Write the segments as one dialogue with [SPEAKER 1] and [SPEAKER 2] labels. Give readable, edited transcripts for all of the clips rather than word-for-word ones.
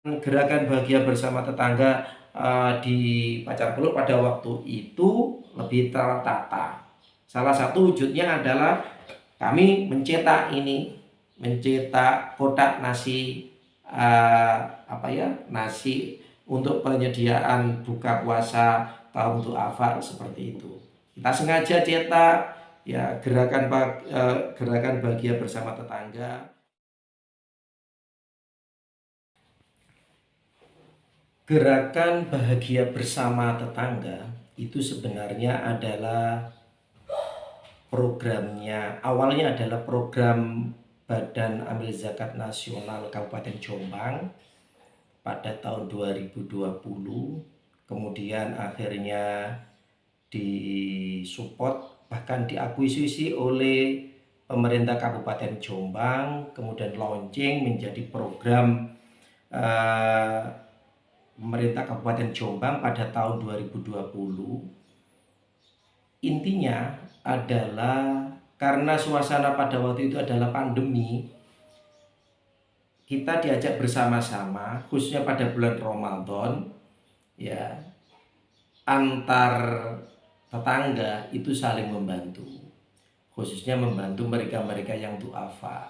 [SPEAKER 1] Gerakan bahagia bersama tetangga di Pacar Peluk pada waktu itu lebih tertata. Salah satu wujudnya adalah kami mencetak kotak nasi, nasi untuk penyediaan buka puasa kaum duafa seperti itu. Kita sengaja cetak ya gerakan bahagia bersama tetangga. Gerakan bahagia bersama tetangga itu sebenarnya adalah awalnya adalah program Badan Amil Zakat Nasional Kabupaten Jombang pada tahun 2020. Kemudian akhirnya disupport bahkan diakuisisi oleh pemerintah Kabupaten Jombang, kemudian launching menjadi program eh, pemerintah Kabupaten Jombang pada tahun 2020. Intinya adalah karena suasana pada waktu itu adalah pandemi, kita diajak bersama-sama khususnya pada bulan Ramadan ya, antar tetangga itu saling membantu, khususnya membantu mereka-mereka yang duafa.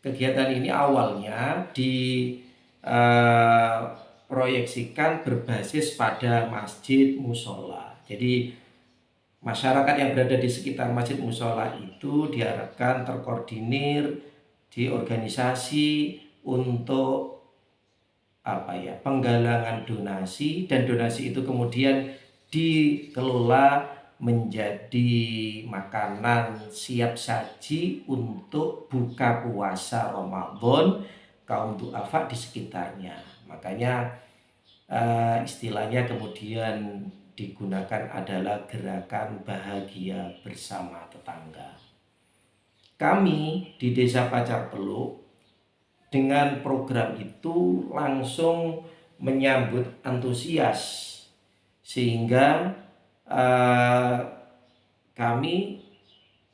[SPEAKER 1] Kegiatan ini awalnya diproyeksikan berbasis pada masjid musola. Jadi masyarakat yang berada di sekitar masjid musola itu diharapkan terkoordinir di organisasi untuk penggalangan donasi, dan donasi itu kemudian dikelola menjadi makanan siap saji untuk buka puasa Ramadan kaum duafa di sekitarnya. Makanya istilahnya kemudian digunakan adalah gerakan bahagia bersama tetangga. Kami di Desa Pacar Peluk dengan program itu langsung menyambut antusias, sehingga kami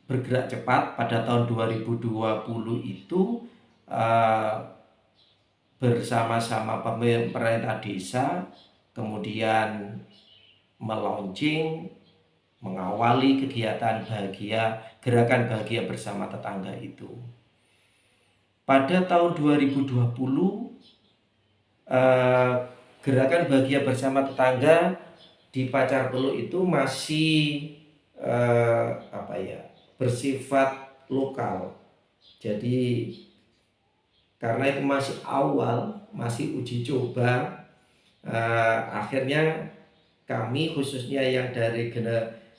[SPEAKER 1] bergerak cepat pada tahun 2020 itu bersama-sama pemerintah desa kemudian melaunching, mengawali kegiatan gerakan bahagia bersama tetangga itu. Pada tahun 2020 gerakan bahagia bersama tetangga di Pacar Peluk itu masih bersifat lokal. Jadi karena itu masih awal, masih uji coba, akhirnya kami khususnya yang dari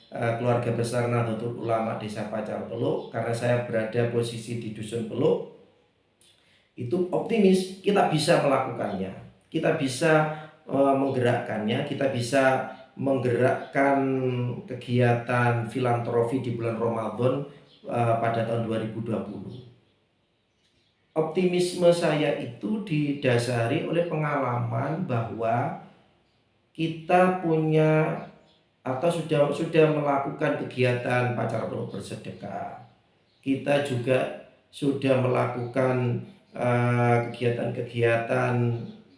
[SPEAKER 1] keluarga besar Nahdlatul Ulama Desa Pacar Peluk, karena saya berada posisi di Dusun Peluk, itu optimis kita bisa melakukannya, kita bisa menggerakkannya, kita bisa menggerakkan kegiatan filantropi di bulan Ramadan pada tahun 2020. Optimisme saya itu didasari oleh pengalaman bahwa kita punya atau sudah melakukan kegiatan Pacar Peluk bersedekah. Kita juga sudah melakukan kegiatan-kegiatan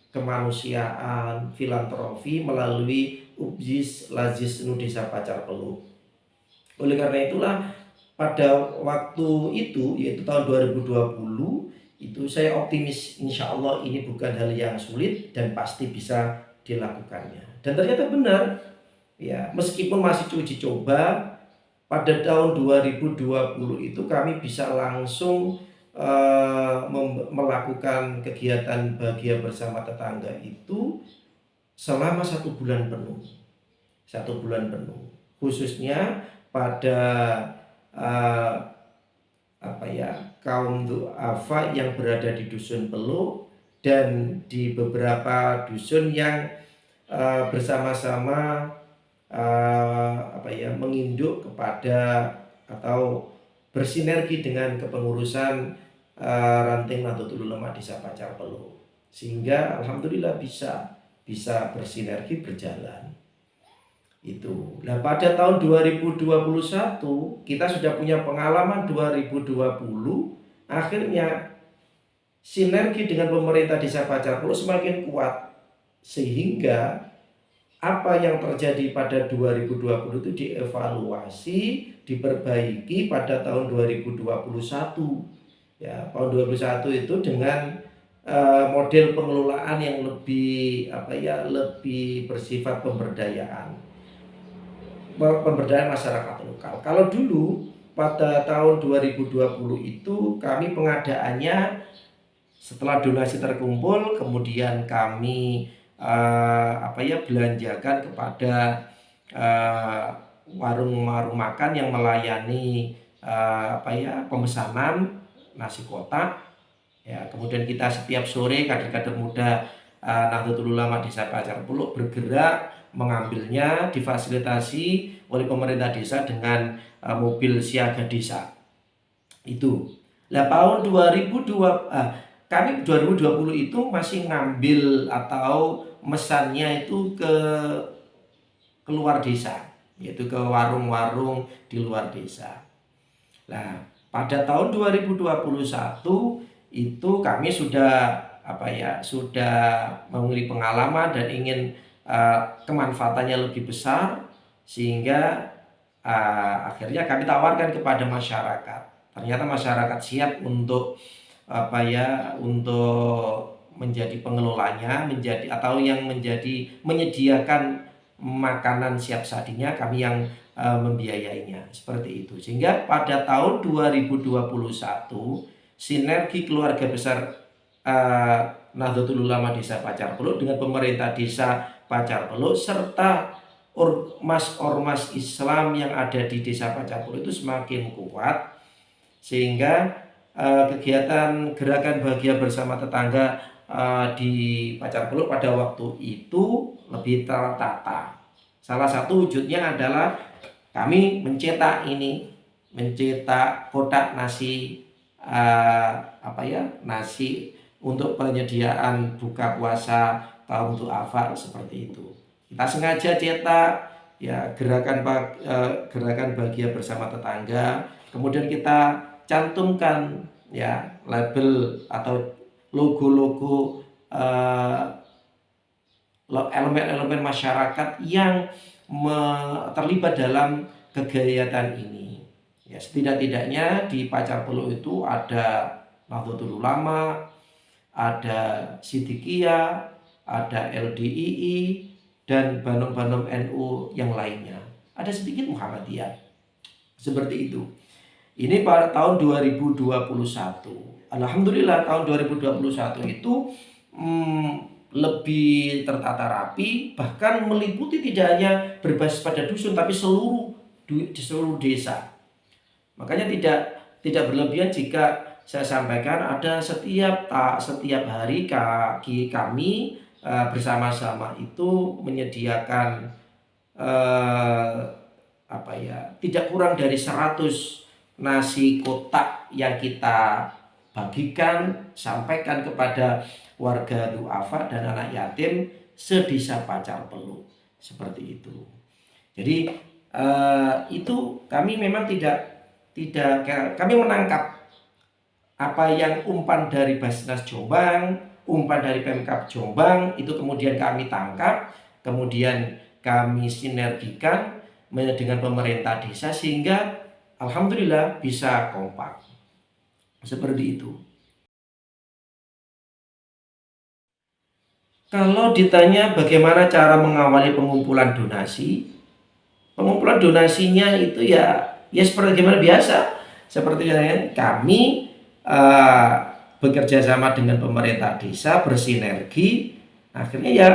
[SPEAKER 1] kemanusiaan, filantropi melalui Ubjis Lazis Desa Pacar Peluk. Oleh karena itulah pada waktu itu, yaitu tahun 2020, itu saya optimis insya Allah ini bukan hal yang sulit dan pasti bisa dilakukannya. Dan ternyata benar ya, meskipun masih uji coba, pada tahun 2020 itu kami bisa langsung melakukan kegiatan bahagia bersama tetangga itu selama 1 bulan penuh. 1 bulan penuh, khususnya pada kaum duafa yang berada di Dusun Peluk dan di beberapa dusun yang bersama-sama menginduk kepada atau bersinergi dengan kepengurusan ranting Nahdlatul Ulama Desa Pacar Peluk, sehingga alhamdulillah bisa bersinergi berjalan. Itu. Nah, pada tahun 2021 kita sudah punya pengalaman 2020, akhirnya sinergi dengan pemerintah desa Pacar Peluk semakin kuat, sehingga apa yang terjadi pada 2020 itu dievaluasi, diperbaiki pada tahun 2021. Ya, tahun 2021 itu dengan model pengelolaan yang lebih lebih bersifat pemberdayaan masyarakat lokal. Kalau dulu pada tahun 2020 itu kami pengadaannya setelah donasi terkumpul, kemudian kami belanjakan kepada warung-warung makan yang melayani pemesanan nasi kotak. Ya, kemudian kita setiap sore kader-kader muda Nahdlatul Ulama Desa Pacar Peluk bergerak mengambilnya, difasilitasi oleh pemerintah desa dengan mobil siaga desa. Itu. Nah, tahun 2020 itu masih ngambil atau mesannya itu ke luar desa, yaitu ke warung-warung di luar desa. Nah, pada tahun 2021 itu kami sudah memiliki pengalaman dan ingin kemanfaatannya lebih besar, sehingga akhirnya kami tawarkan kepada masyarakat. Ternyata masyarakat siap untuk untuk menjadi pengelolanya, menyediakan makanan siap sajinya, kami yang membiayainya, seperti itu. Sehingga pada tahun 2021 sinergi keluarga besar Nahdlatul Ulama Desa Pacar Peluk dengan pemerintah desa Pacar Peluk serta ormas-ormas Islam yang ada di desa Pacar Peluk itu semakin kuat, sehingga kegiatan gerakan bahagia bersama tetangga di Pacar Peluk pada waktu itu lebih tertata. Salah satu wujudnya adalah kami mencetak kotak nasi nasi untuk penyediaan buka puasa tahun du'afa, seperti itu. Kita sengaja cetak ya gerakan bahagia bersama tetangga, kemudian kita cantumkan ya label atau logo-logo elemen-elemen masyarakat yang terlibat dalam kegiatan ini. Ya, setidak-tidaknya di Pacar Peluk itu ada Nahdlatul Ulama, ada Sidikiyah, ada LDII, dan Banom-Banom NU yang lainnya. Ada sedikit Muhammadiyah. Seperti itu. Ini pada tahun 2021. Alhamdulillah tahun 2021 itu lebih tertata rapi, bahkan meliputi tidak hanya berbasis pada dusun tapi di seluruh desa. Makanya tidak berlebihan jika saya sampaikan ada setiap hari kami bersama-sama itu menyediakan tidak kurang dari 100 nasi kotak yang kita bagikan, sampaikan kepada warga du'afa dan anak yatim sedesa Pacar Peluk, seperti itu. Jadi itu kami memang kami menangkap apa yang umpan dari Basnas Jombang, umpan dari Pemkab Jombang, itu kemudian kami tangkap, kemudian kami sinergikan dengan pemerintah desa, sehingga alhamdulillah bisa kompak. Seperti itu. Kalau ditanya bagaimana cara mengawali pengumpulan donasinya itu ya seperti gimana biasa. Seperti kami bekerja sama dengan pemerintah desa, bersinergi, akhirnya ya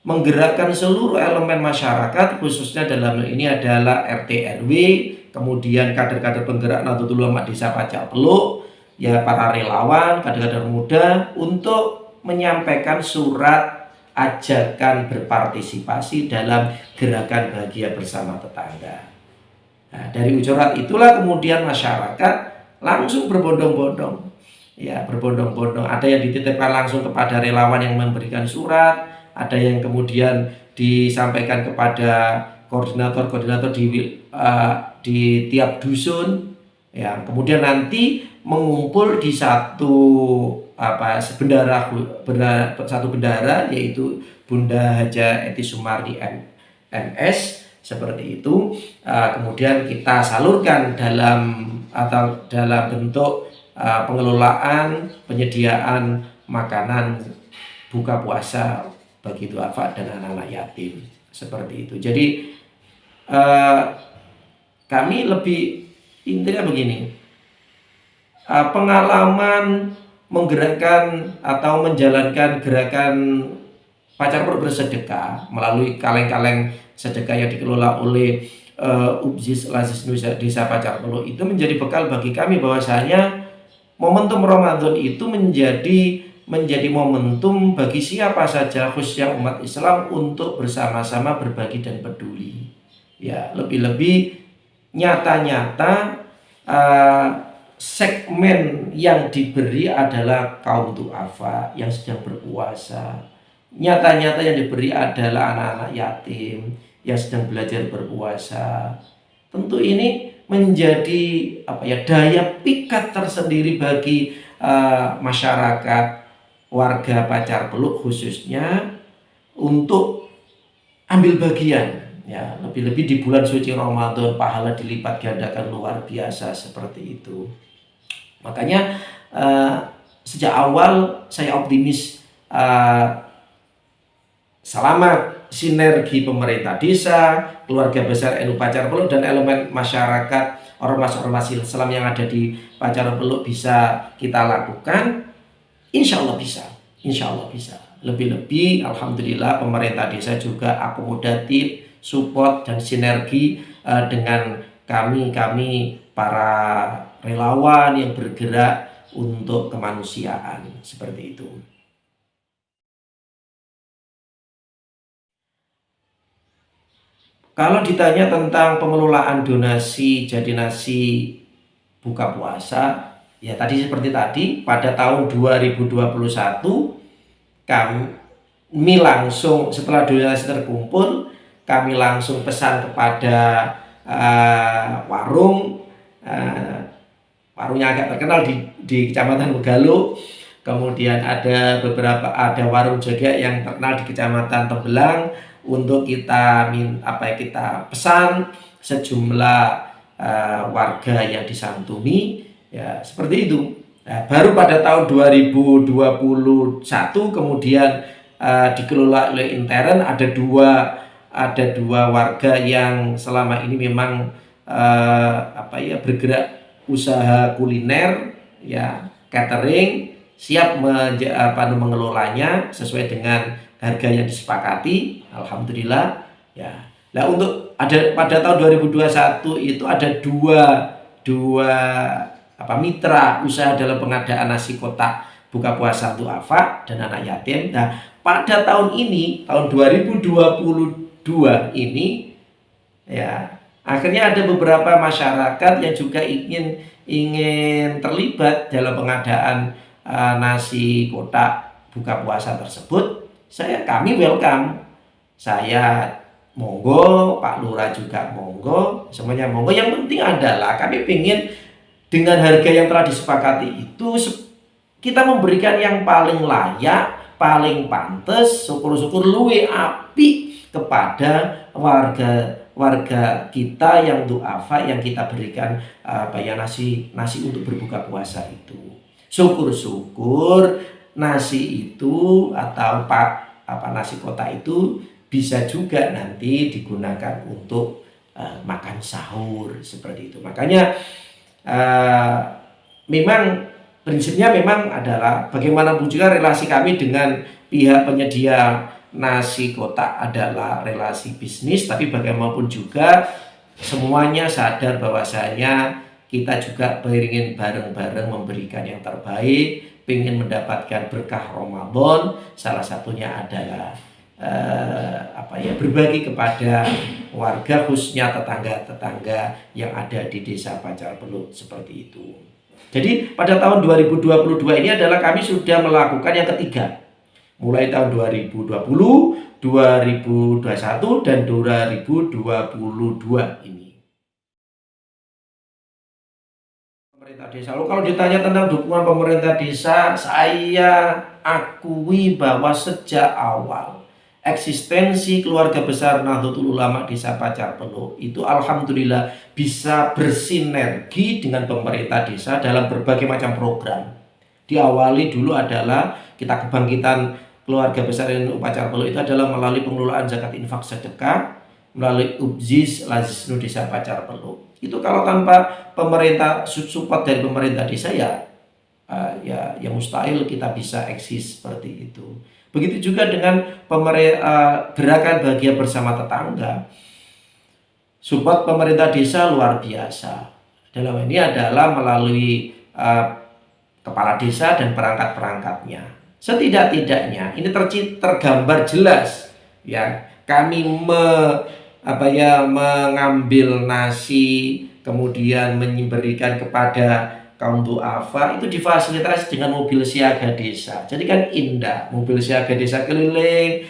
[SPEAKER 1] menggerakkan seluruh elemen masyarakat, khususnya dalam ini adalah RT RW, kemudian kader-kader penggerak Nahdlatul Ulama Desa Pacar Peluk, ya para relawan, kader-kader muda, untuk menyampaikan surat ajakan berpartisipasi dalam gerakan bahagia bersama tetangga. Nah, dari surat itulah kemudian masyarakat langsung berbondong-bondong. Ya, berbondong-bondong. Ada yang dititipkan langsung kepada relawan yang memberikan surat, ada yang kemudian disampaikan kepada koordinator di tiap dusun. Ya, kemudian nanti mengumpul di satu satu bendara, yaitu Bunda Haja Eti Sumardi MS seperti itu. Kemudian kita salurkan dalam bentuk pengelolaan penyediaan makanan buka puasa bagi duafa dan anak-anak yatim seperti itu. Jadi kami lebih intinya begini, pengalaman menggerakkan atau menjalankan gerakan Pacar Peluk Bersedekah melalui kaleng-kaleng sedekah yang dikelola oleh Ubzis Lazis Desa Pacar Peluk itu menjadi bekal bagi kami bahwasanya momentum Ramadan itu menjadi momentum bagi siapa saja, khususnya umat Islam, untuk bersama-sama berbagi dan peduli. Ya, lebih-lebih nyata-nyata segmen yang diberi adalah kaum duafa yang sedang berpuasa. Nyata-nyata yang diberi adalah anak-anak yatim yang sedang belajar berpuasa. Tentu ini menjadi daya pikat tersendiri bagi masyarakat warga Pacar Peluk khususnya untuk ambil bagian. Ya, lebih-lebih di bulan suci Ramadan pahala dilipat gandakan luar biasa seperti itu. Makanya sejak awal saya optimis, selama sinergi pemerintah desa, keluarga besar NU Pacar Peluk, dan elemen masyarakat, ormas-ormas Islam yang ada di Pacar Peluk bisa kita lakukan, insya Allah bisa. Insya Allah bisa. Lebih-lebih alhamdulillah pemerintah desa juga akomodatif, support dan sinergi dengan kami para relawan yang bergerak untuk kemanusiaan seperti itu. Kalau ditanya tentang pengelolaan donasi jadi nasi buka puasa, ya tadi seperti tadi, pada tahun 2021 kami langsung setelah donasi terkumpul, kami langsung pesan kepada warungnya agak terkenal di Kecamatan Megalu. Kemudian ada warung juga yang terkenal di Kecamatan Tembelang, untuk kita pesan sejumlah warga yang disantuni, ya seperti itu. Nah, baru pada tahun 2021 kemudian dikelola oleh intern, ada dua warga yang selama ini memang bergerak usaha kuliner, ya catering, siap mengelolanya sesuai dengan harga yang disepakati, alhamdulillah ya. Nah, pada tahun 2021 itu ada dua mitra usaha dalam pengadaan nasi kotak buka puasa duafa dan anak yatim. Nah, pada tahun ini, tahun 2022 ini, ya akhirnya ada beberapa masyarakat yang juga ingin terlibat dalam pengadaan nasi kotak buka puasa tersebut. Kami welcome. Saya monggo, Pak Lurah juga monggo, semuanya monggo. Yang penting adalah kami ingin dengan harga yang telah disepakati itu kita memberikan yang paling layak, paling pantas, syukur-syukur luwe api kepada warga kita yang duafa, yang kita berikan nasi untuk berbuka puasa itu. Syukur-syukur nasi itu atau nasi kotak itu bisa juga nanti digunakan untuk makan sahur seperti itu. Makanya memang prinsipnya memang adalah bagaimanapun juga relasi kami dengan pihak penyedia nasi kotak adalah relasi bisnis, tapi bagaimanapun juga semuanya sadar bahwasanya kita juga ingin bareng-bareng memberikan yang terbaik, ingin mendapatkan berkah Ramadan. Salah satunya adalah berbagi kepada warga, khususnya tetangga-tetangga yang ada di Desa Pacar Peluk seperti itu. Jadi pada tahun 2022 ini adalah kami sudah melakukan yang ketiga, mulai tahun 2020, 2021 dan 2022 ini. pemerintah desa. Lalu kalau ditanya tentang dukungan pemerintah desa, saya akui bahwa sejak awal eksistensi keluarga besar Nahdlatul Ulama Desa Pacar Peluk itu alhamdulillah bisa bersinergi dengan pemerintah desa dalam berbagai macam program. Diawali dulu adalah kita kebangkitan keluarga besar NU Pacar Peluk itu adalah melalui pengelolaan zakat infak sedekah melalui UBZIS Lazis Desa Pacar Peluk. Itu kalau tanpa pemerintah support dari pemerintah desa ya mustahil kita bisa eksis seperti itu. Begitu juga dengan gerakan bahagia bersama tetangga. Support pemerintah desa luar biasa. Dalam ini adalah melalui kepala desa dan perangkat-perangkatnya. Setidak-tidaknya ini tergambar jelas ya. Kami mengambil nasi kemudian memberikan kepada kaum duafa itu difasilitasi dengan mobil siaga desa. Jadi kan indah, mobil siaga desa keliling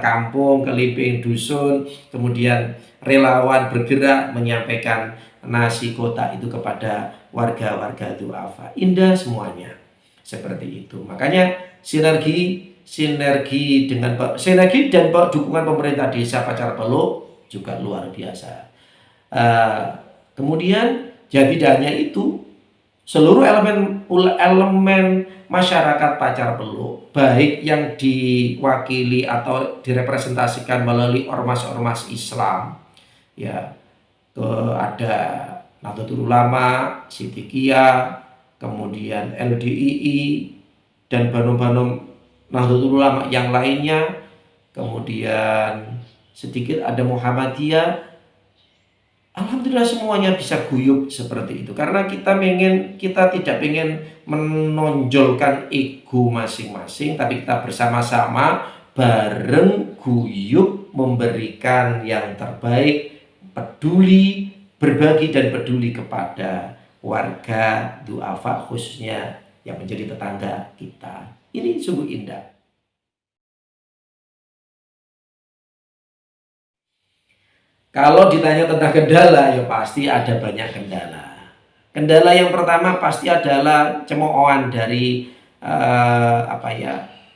[SPEAKER 1] kampung, keliling dusun, kemudian relawan bergerak menyampaikan nasi kotak itu kepada warga-warga duafa. Indah semuanya seperti itu. Makanya sinergi dan dukungan pemerintah desa Pacar Peluk juga luar biasa. Kemudian jadi tidak hanya itu, seluruh elemen masyarakat Pacar Peluk, baik yang diwakili atau direpresentasikan melalui ormas-ormas Islam, ya, ada Nahdlatul Ulama, Sidikiyah, kemudian LDII dan Banum-Banum Nahdlatul Ulama yang lainnya, kemudian sedikit ada Muhammadiyah. Alhamdulillah semuanya bisa guyup seperti itu karena kita tidak ingin menonjolkan ego masing-masing, tapi kita bersama-sama bareng guyup memberikan yang terbaik, peduli, berbagi dan peduli kepada warga duafa khususnya yang menjadi tetangga kita. Ini sungguh indah. Kalau ditanya tentang kendala, ya pasti ada banyak kendala. Kendala yang pertama pasti adalah cemoohan dari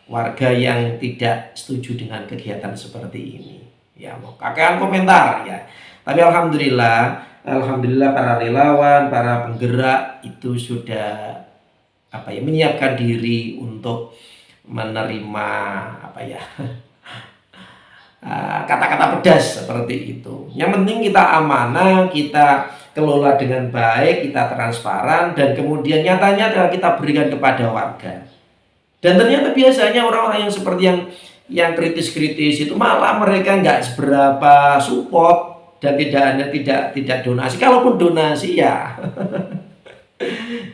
[SPEAKER 1] warga yang tidak setuju dengan kegiatan seperti ini. Ya, mau kakean komentar ya. Tapi alhamdulillah para relawan, para penggerak itu sudah menyiapkan diri untuk menerima kata-kata pedas seperti itu. Yang penting kita amanah, kita kelola dengan baik, kita transparan, dan kemudian nyatanya adalah kita berikan kepada warga. Dan ternyata biasanya orang-orang yang seperti yang kritis-kritis itu malah mereka nggak seberapa support dan tidak donasi. Kalaupun donasi ya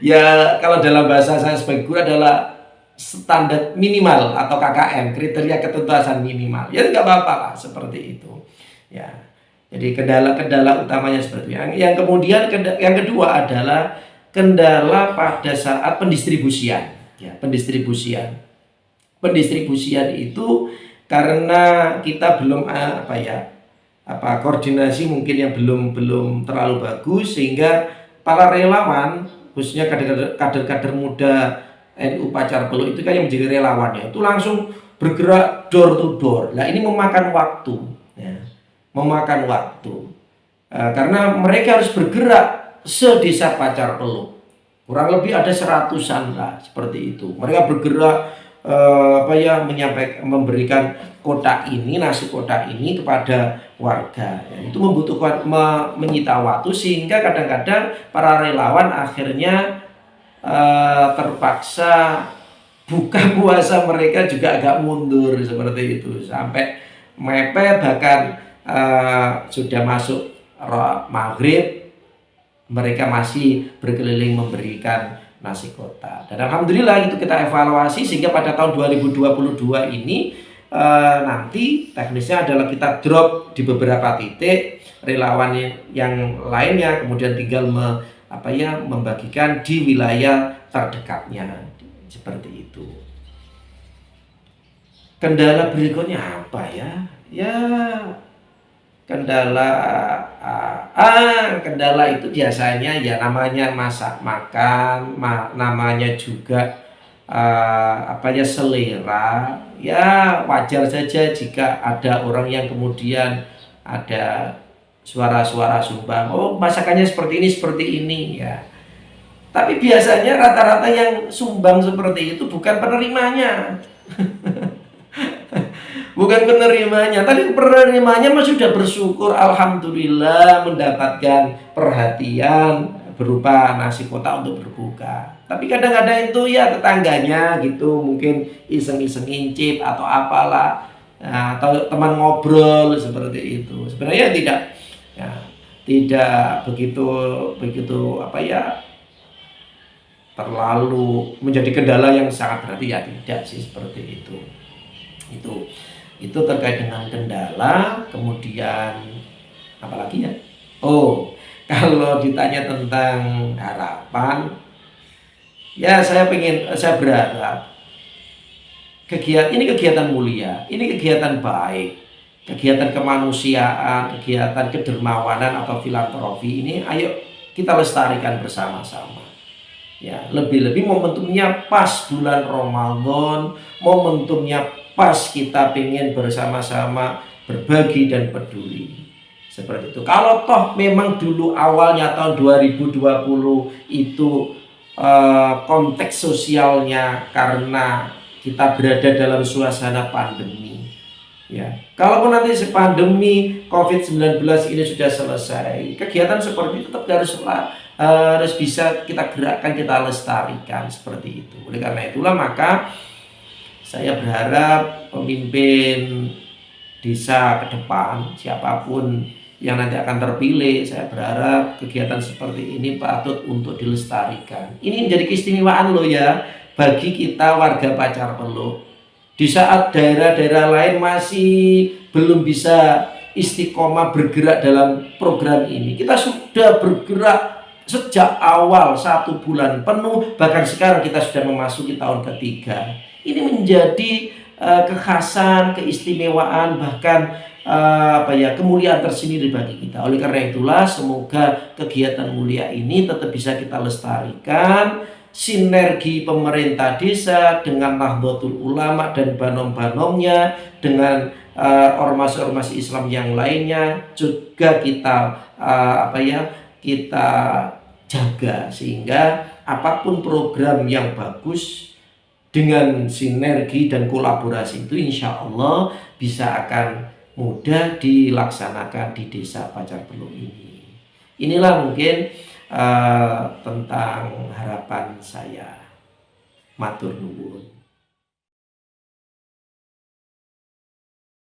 [SPEAKER 1] ya kalau dalam bahasa saya sebagai guru adalah standar minimal atau KKM, kriteria ketuntasan minimal. Ya nggak apa-apa lah seperti itu. Ya. Jadi kendala-kendala utamanya seperti itu. Yang kemudian yang kedua adalah kendala pada saat pendistribusian. Ya, pendistribusian itu karena kita belum koordinasi mungkin yang belum terlalu bagus sehingga para relawan khususnya kader-kader muda NU Pacar Peluk itu kan yang menjadi relawannya itu langsung bergerak door to door. Nah ini memakan waktu, ya. Karena mereka harus bergerak sedesa Pacar Peluk. Kurang lebih ada 100-an lah seperti itu. Mereka bergerak memberikan nasi kotak ini kepada warga. Ya, itu membutuhkan menyita waktu sehingga kadang-kadang para relawan akhirnya terpaksa buka puasa mereka juga agak mundur seperti itu sampai mepet bahkan sudah masuk maghrib mereka masih berkeliling memberikan nasi kotak. Dan alhamdulillah itu kita evaluasi sehingga pada tahun 2022 ini nanti teknisnya adalah kita drop di beberapa titik relawan yang lainnya kemudian tinggal membagikan di wilayah terdekatnya seperti itu. Kendala berikutnya apa ya? Ya kendala Kendala itu biasanya ya namanya masak makan, namanya juga apa ya, selera. Ya wajar saja jika ada orang yang kemudian ada suara-suara sumbang, oh masakannya seperti ini ya. Tapi biasanya rata-rata yang sumbang seperti itu bukan penerimanya. Bukan penerimanya, tadi penerimanya mah sudah bersyukur, alhamdulillah mendapatkan perhatian berupa nasi kotak untuk berbuka. Tapi kadang-kadang itu ya tetangganya gitu, mungkin iseng-iseng incip atau apalah, nah, atau teman ngobrol seperti itu. Sebenarnya tidak, ya, tidak begitu begitu apa ya, terlalu menjadi kendala yang sangat berarti, ya tidak sih seperti itu. Itu terkait dengan kendala. Kemudian apalagi ya, oh kalau ditanya tentang harapan, ya saya berharap kegiatan mulia, ini kegiatan baik, kegiatan kemanusiaan, kegiatan kedermawanan atau filantropi ini, ayo kita lestarikan bersama-sama. Ya, lebih-lebih momentumnya pas bulan Ramadan, momentumnya pas kita pengen bersama-sama berbagi dan peduli. Seperti itu. Kalau toh memang dulu awalnya tahun 2020 itu konteks sosialnya karena kita berada dalam suasana pandemi. Ya, kalaupun nanti pandemi COVID-19 ini sudah selesai, kegiatan seperti itu tetap harus bisa kita gerakkan, kita lestarikan seperti itu. Oleh karena itulah maka saya berharap pemimpin desa ke depan, siapapun yang nanti akan terpilih, saya berharap kegiatan seperti ini patut untuk dilestarikan. Ini menjadi keistimewaan loh ya bagi kita warga Pacar Peluk. Di saat daerah-daerah lain masih belum bisa istiqomah bergerak dalam program ini, kita sudah bergerak sejak awal 1 bulan penuh, bahkan sekarang kita sudah memasuki tahun ketiga. Ini menjadi kekhasan, keistimewaan, bahkan kemuliaan tersendiri bagi kita. Oleh karena itulah semoga kegiatan mulia ini tetap bisa kita lestarikan. Sinergi pemerintah desa dengan Nahdlatul Ulama dan banom-banomnya, dengan ormas-ormas Islam yang lainnya juga kita kita jaga, sehingga apapun program yang bagus dengan sinergi dan kolaborasi itu insya Allah bisa akan mudah dilaksanakan di desa Pacar Peluk ini. Inilah mungkin tentang harapan saya. Matur nuwun.